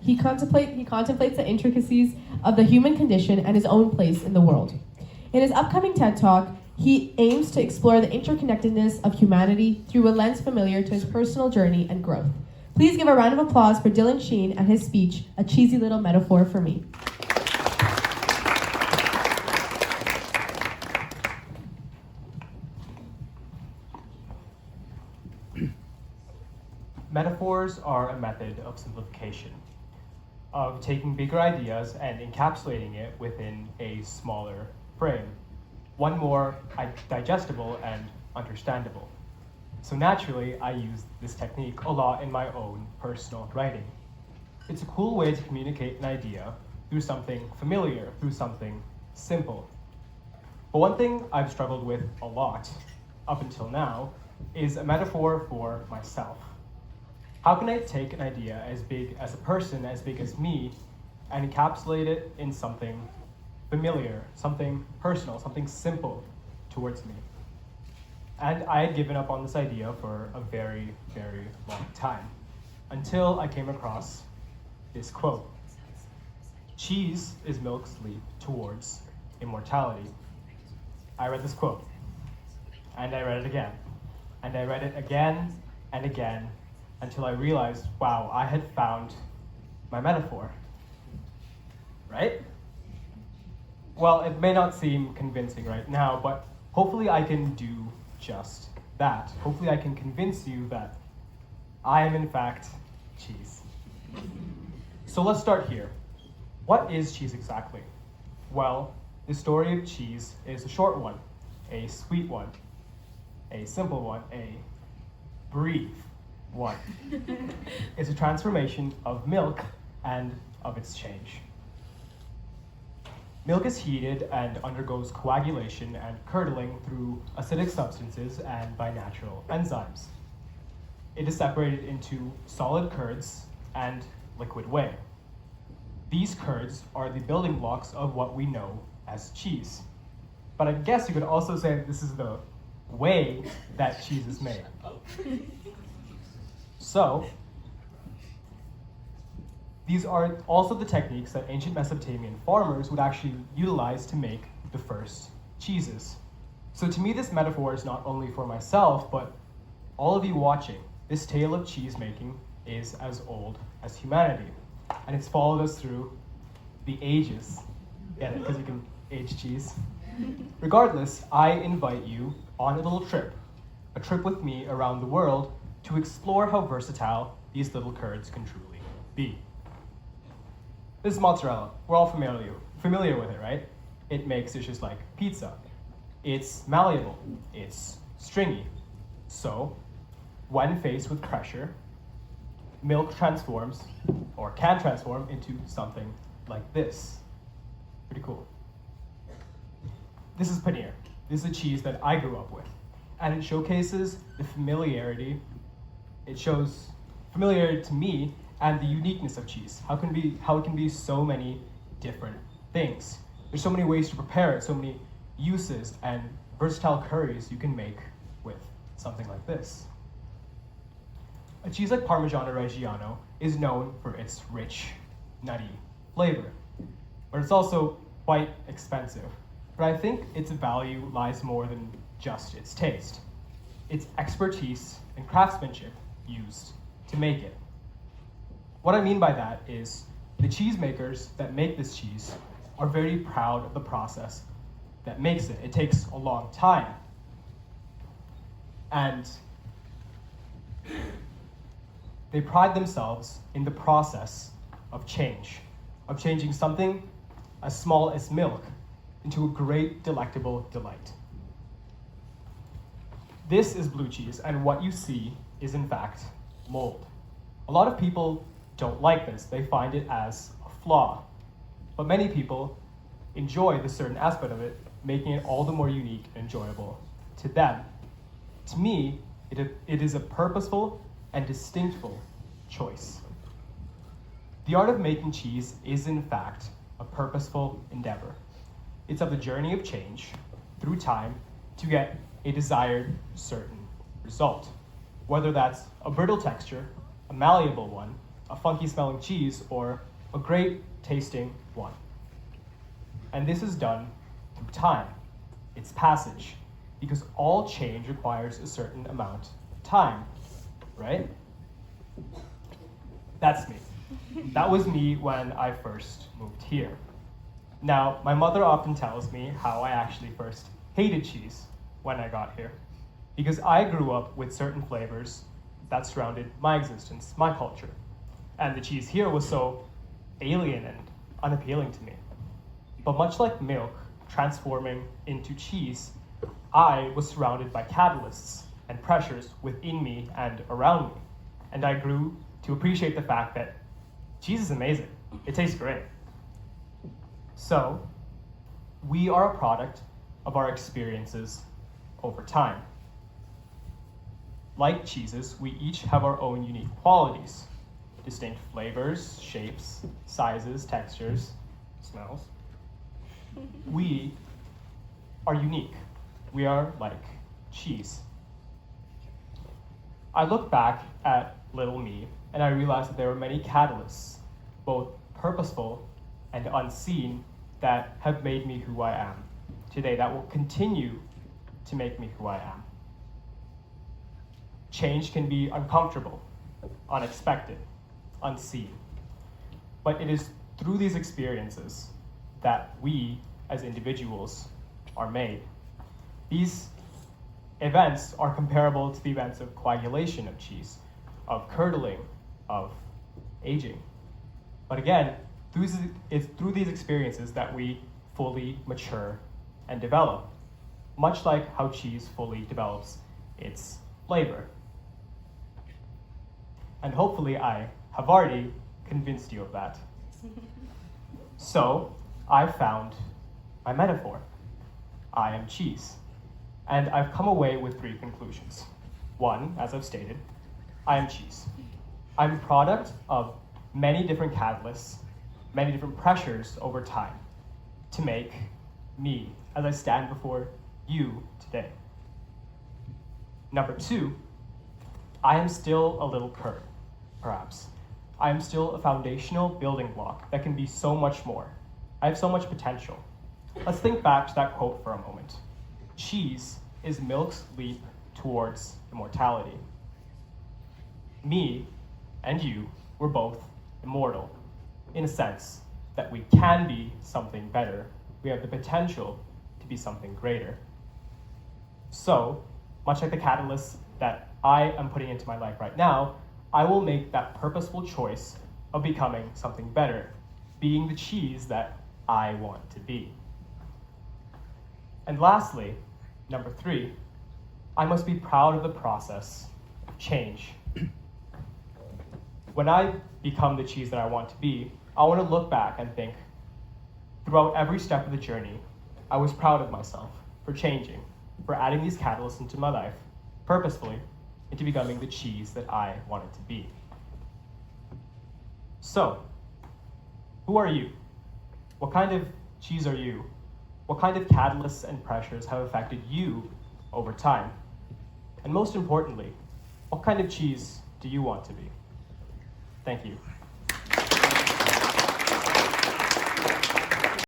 He contemplates the intricacies of the human condition and his own place in the world. In his upcoming TED Talk, he aims to explore the interconnectedness of humanity through a lens familiar to his personal journey and growth. Please give a round of applause for Dylan Sheen and his speech, A Cheesy Little Metaphor for Me. Metaphors are a method of simplification, of taking bigger ideas and encapsulating it within a smaller frame, one more digestible and understandable. So naturally, I use this technique a lot in my own personal writing. It's a cool way to communicate an idea through something familiar, through something simple. But one thing I've struggled with a lot up until now is a metaphor for myself. How can I take an idea as big as a person, as big as me, and encapsulate it in something familiar, something personal, something simple towards me? And I had given up on this idea for a very, very long time, until I came across this quote. Cheese is milk's leap towards immortality. I read this quote, and I read it again, and I read it again and again, until I realized, wow, I had found my metaphor, right? Well, it may not seem convincing right now, but hopefully I can do just that. Hopefully I can convince you that I am in fact cheese. So let's start here. What is cheese exactly? Well, the story of cheese is a short one, a sweet one, a simple one, a brief one. It's a transformation of milk and of its change. Milk is heated and undergoes coagulation and curdling through acidic substances and by natural enzymes. It is separated into solid curds and liquid whey. These curds are the building blocks of what we know as cheese. But I guess you could also say that this is the way that cheese is made. So, these are also the techniques that ancient Mesopotamian farmers would actually utilize to make the first cheeses. So to me, this metaphor is not only for myself, but all of you watching. This tale of cheese making is as old as humanity, and it's followed us through the ages. Get it? Because you can age cheese. Regardless, I invite you on a little trip, a trip with me around the world, to explore how versatile these little curds can truly be. This is mozzarella. We're all familiar with it, right? It makes dishes like pizza. It's malleable. It's stringy. So, when faced with pressure, milk transforms, or can transform, into something like this. Pretty cool. This is paneer. This is a cheese that I grew up with. And it showcases the familiarity. It shows familiarity to me and the uniqueness of cheese. How it can be so many different things. There's so many ways to prepare it, so many uses and versatile curries you can make with something like this. A cheese like Parmigiano Reggiano is known for its rich, nutty flavor, but it's also quite expensive. But I think its value lies more than just its taste. It's expertise and craftsmanship used to make it. What I mean by that is the cheesemakers that make this cheese are very proud of the process that makes it. It takes a long time. And they pride themselves in the process of change, of changing something as small as milk into a great, delectable delight. This is blue cheese, and what you see is in fact mold. A lot of people don't like this. They find it as a flaw. But many people enjoy the certain aspect of it, making it all the more unique and enjoyable to them. To me, it is a purposeful and distinctful choice. The art of making cheese is in fact a purposeful endeavor. It's of the journey of change through time to get a desired certain result, whether that's a brittle texture, a malleable one, a funky smelling cheese, or a great tasting one. And this is done through time, its passage, because all change requires a certain amount of time, right? That's me. That was me when I first moved here. Now, my mother often tells me how I actually first hated cheese when I got here, because I grew up with certain flavors that surrounded my existence, my culture. And the cheese here was so alien and unappealing to me. But much like milk transforming into cheese, I was surrounded by catalysts and pressures within me and around me. And I grew to appreciate the fact that cheese is amazing. It tastes great. So, we are a product of our experiences over time. Like cheeses, we each have our own unique qualities, distinct flavors, shapes, sizes, textures, smells. We are unique. We are like cheese. I look back at little me and I realize that there were many catalysts, both purposeful and unseen, that have made me who I am today, that will continue to make me who I am. Change can be uncomfortable, unexpected, unseen. But it is through these experiences that we, as individuals, are made. These events are comparable to the events of coagulation of cheese, of curdling, of aging. But again, it's through these experiences that we fully mature and develop, much like how cheese fully develops its flavor. And hopefully I have already convinced you of that. So I found my metaphor. I am cheese. And I've come away with 3 conclusions. 1, as I've stated, I am cheese. I'm a product of many different catalysts, many different pressures over time to make me as I stand before you today. Number 2, I am still a little curd, perhaps. I am still a foundational building block that can be so much more. I have so much potential. Let's think back to that quote for a moment. Cheese is milk's leap towards immortality. Me and you were both immortal, in a sense that we can be something better. We have the potential to be something greater. So, much like the catalyst that I am putting into my life right now, I will make that purposeful choice of becoming something better, being the cheese that I want to be. And lastly, number 3, I must be proud of the process of change. When I become the cheese that I want to be, I want to look back and think, throughout every step of the journey, I was proud of myself for changing, for adding these catalysts into my life, purposefully, into becoming the cheese that I wanted to be. So, who are you? What kind of cheese are you? What kind of catalysts and pressures have affected you over time? And most importantly, what kind of cheese do you want to be? Thank you.